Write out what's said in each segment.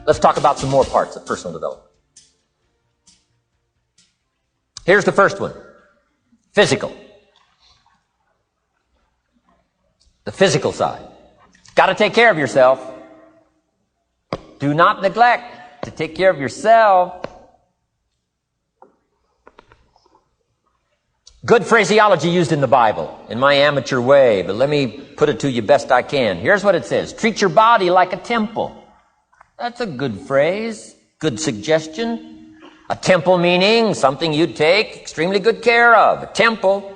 let's talk about some more parts of personal development. Here's the first one. Physical. The physical side. Got to take care of yourself. Do not neglect to take care of yourself. Good phraseology used in the Bible, in my amateur way, but let me put it to you best I can. Here's what it says. Treat your body like a temple. That's a good phrase, good suggestion. A temple meaning something you'd take extremely good care of. A temple.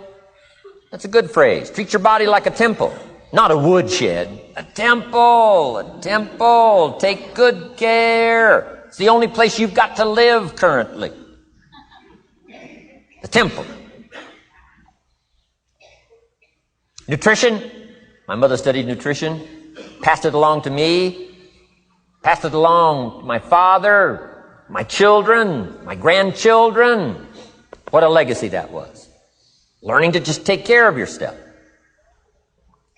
That's a good phrase. Treat your body like a temple, not a woodshed. A temple, a temple. Take good care. It's the only place you've got to live currently. The temple. Nutrition. My mother studied nutrition, passed it along to me, passed it along to my father, my children, my grandchildren. What a legacy that was. Learning to just take care of yourself.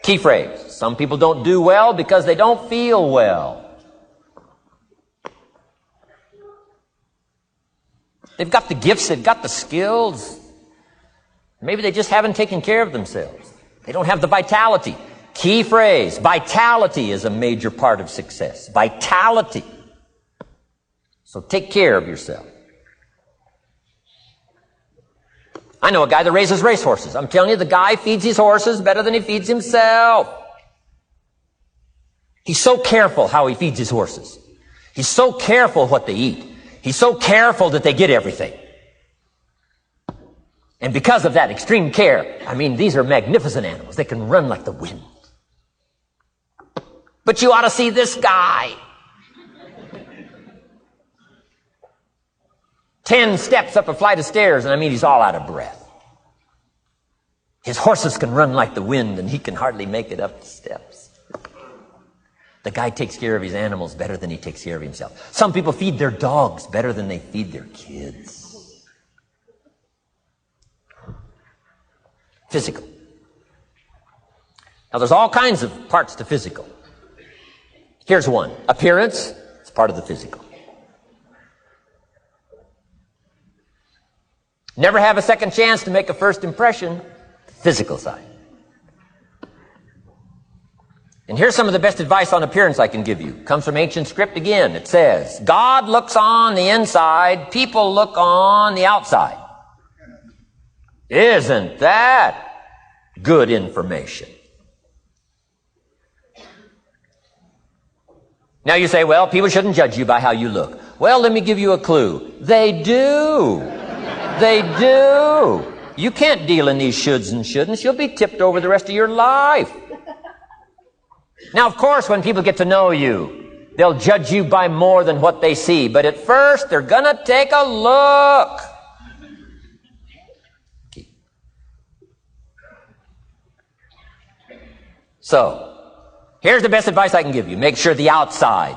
Key phrase. Some people don't do well because they don't feel well. They've got the gifts, they've got the skills. Maybe they just haven't taken care of themselves. They don't have the vitality. Key phrase. Vitality is a major part of success. Vitality. So take care of yourself. I know a guy that raises racehorses. I'm telling you, the guy feeds his horses better than he feeds himself. He's so careful how he feeds his horses. He's so careful what they eat. He's so careful that they get everything. And because of that extreme care, I mean, these are magnificent animals. They can run like the wind. But you ought to see this guy. 10 steps up a flight of stairs, and I mean, he's all out of breath. His horses can run like the wind, and he can hardly make it up the steps. The guy takes care of his animals better than he takes care of himself. Some people feed their dogs better than they feed their kids. Physical. Now, there's all kinds of parts to physical. Here's one. Appearance. It's part of the physical. Never have a second chance to make a first impression. Physical side. And here's some of the best advice on appearance I can give you. Comes from ancient script again. It says, God looks on the inside, people look on the outside. Isn't that good information? Now you say, well, people shouldn't judge you by how you look. Well, let me give you a clue. They do. They do. You can't deal in these shoulds and shouldn'ts. You'll be tipped over the rest of your life. Now, of course, when people get to know you, they'll judge you by more than what they see. But at first, they're going to take a look. So, here's the best advice I can give you. Make sure the outside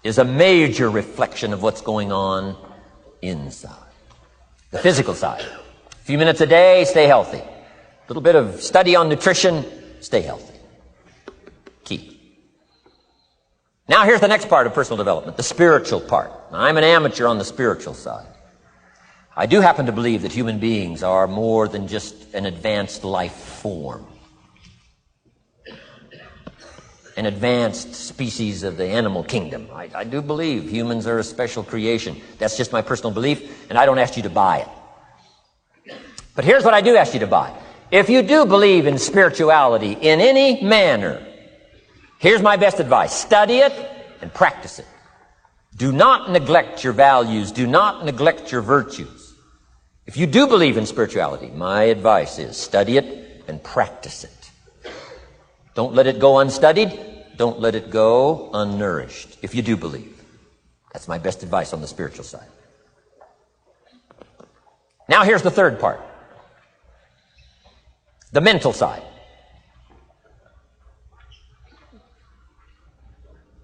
is a major reflection of what's going on inside. The physical side. A few minutes a day, stay healthy. A little bit of study on nutrition, stay healthy. Key. Now here's the next part of personal development, the spiritual part. Now, I'm an amateur on the spiritual side. I do happen to believe that human beings are more than just an advanced life form. An advanced species of the animal kingdom. I do believe humans are a special creation. That's just my personal belief, and I don't ask you to buy it. But here's what I do ask you to buy. If you do believe in spirituality in any manner, here's my best advice. Study it and practice it. Do not neglect your values. Do not neglect your virtues. If you do believe in spirituality, my advice is study it and practice it. Don't let it go unstudied. Don't let it go unnourished, if you do believe. That's my best advice on the spiritual side. Now here's the third part. The mental side.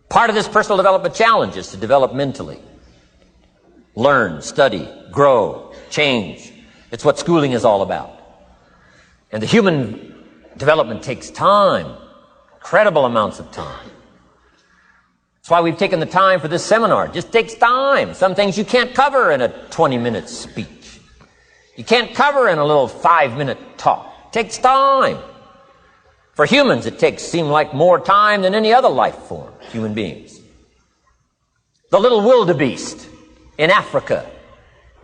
Part of this personal development challenge is to develop mentally. Learn, study, grow, change. It's what schooling is all about. And the human development takes time, incredible amounts of time. That's why we've taken the time for this seminar. It just takes time. Some things you can't cover in a 20-minute speech. You can't cover in a little 5-minute talk. It takes time. For humans, it seem like more time than any other life form, human beings. The little wildebeest in Africa.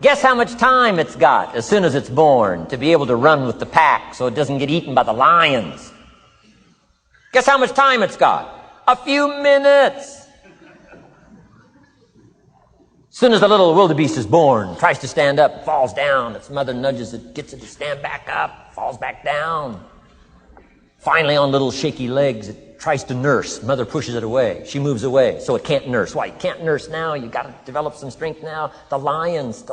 Guess how much time it's got as soon as it's born to be able to run with the pack so it doesn't get eaten by the lions? Guess how much time it's got? A few minutes. As soon as the little wildebeest is born, tries to stand up, falls down. Its mother nudges it, gets it to stand back up, falls back down. Finally, on little shaky legs, it tries to nurse. Mother pushes it away. She moves away, so it can't nurse. Why? You can't nurse now. You got to develop some strength now. The lions.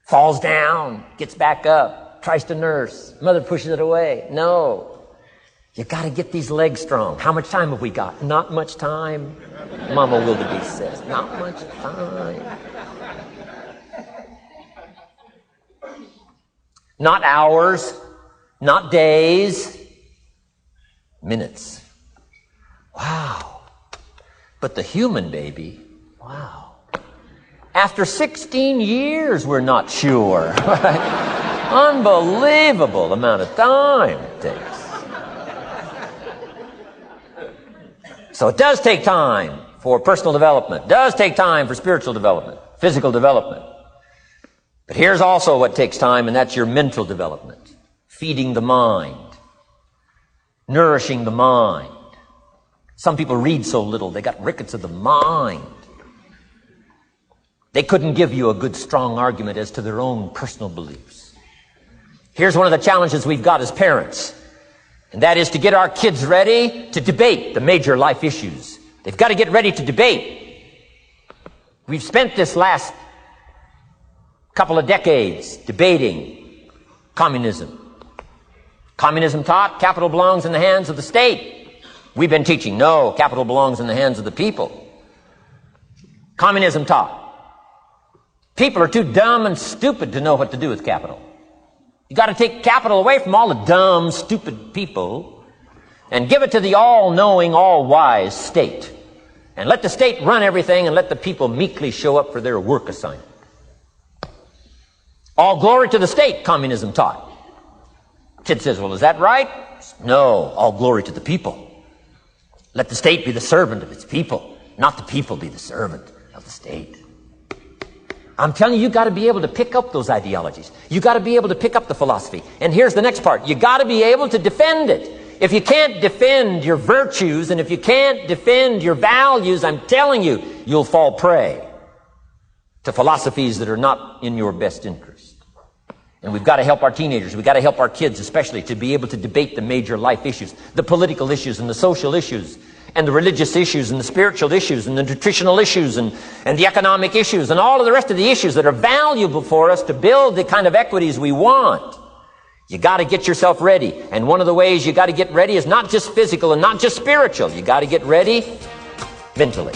Falls down, gets back up, tries to nurse. Mother pushes it away. No. You got to get these legs strong. How much time have we got? Not much time. Mama wildebeest says, not much time. Not hours, not days, minutes. Wow. But the human baby, wow. After 16 years, we're not sure. Unbelievable amount of time it takes. So it does take time for personal development. It does take time for spiritual development, physical development. But here's also what takes time, and that's your mental development. Feeding the mind. Nourishing the mind. Some people read so little, they got rickets of the mind. They couldn't give you a good, strong argument as to their own personal beliefs. Here's one of the challenges we've got as parents, and that is to get our kids ready to debate the major life issues. They've got to get ready to debate. We've spent this last couple of decades debating communism. Communism taught capital belongs in the hands of the state. We've been teaching, no, capital belongs in the hands of the people. Communism taught people are too dumb and stupid to know what to do with capital. You got to take capital away from all the dumb, stupid people and give it to the all-knowing, all-wise state. And let the state run everything and let the people meekly show up for their work assignment. All glory to the state, communism taught. Kid says, well, is that right? No, all glory to the people. Let the state be the servant of its people, not the people be the servant of the state. I'm telling you, you got to be able to pick up those ideologies. You got to be able to pick up the philosophy. And here's the next part. You got to be able to defend it. If you can't defend your virtues and if you can't defend your values, I'm telling you, you'll fall prey to philosophies that are not in your best interest. And we've got to help our teenagers, we've got to help our kids especially to be able to debate the major life issues, the political issues and the social issues and the religious issues and the spiritual issues and the nutritional issues and the economic issues and all of the rest of the issues that are valuable for us to build the kind of equities we want. You got to get yourself ready. And one of the ways you got to get ready is not just physical and not just spiritual. You got to get ready mentally.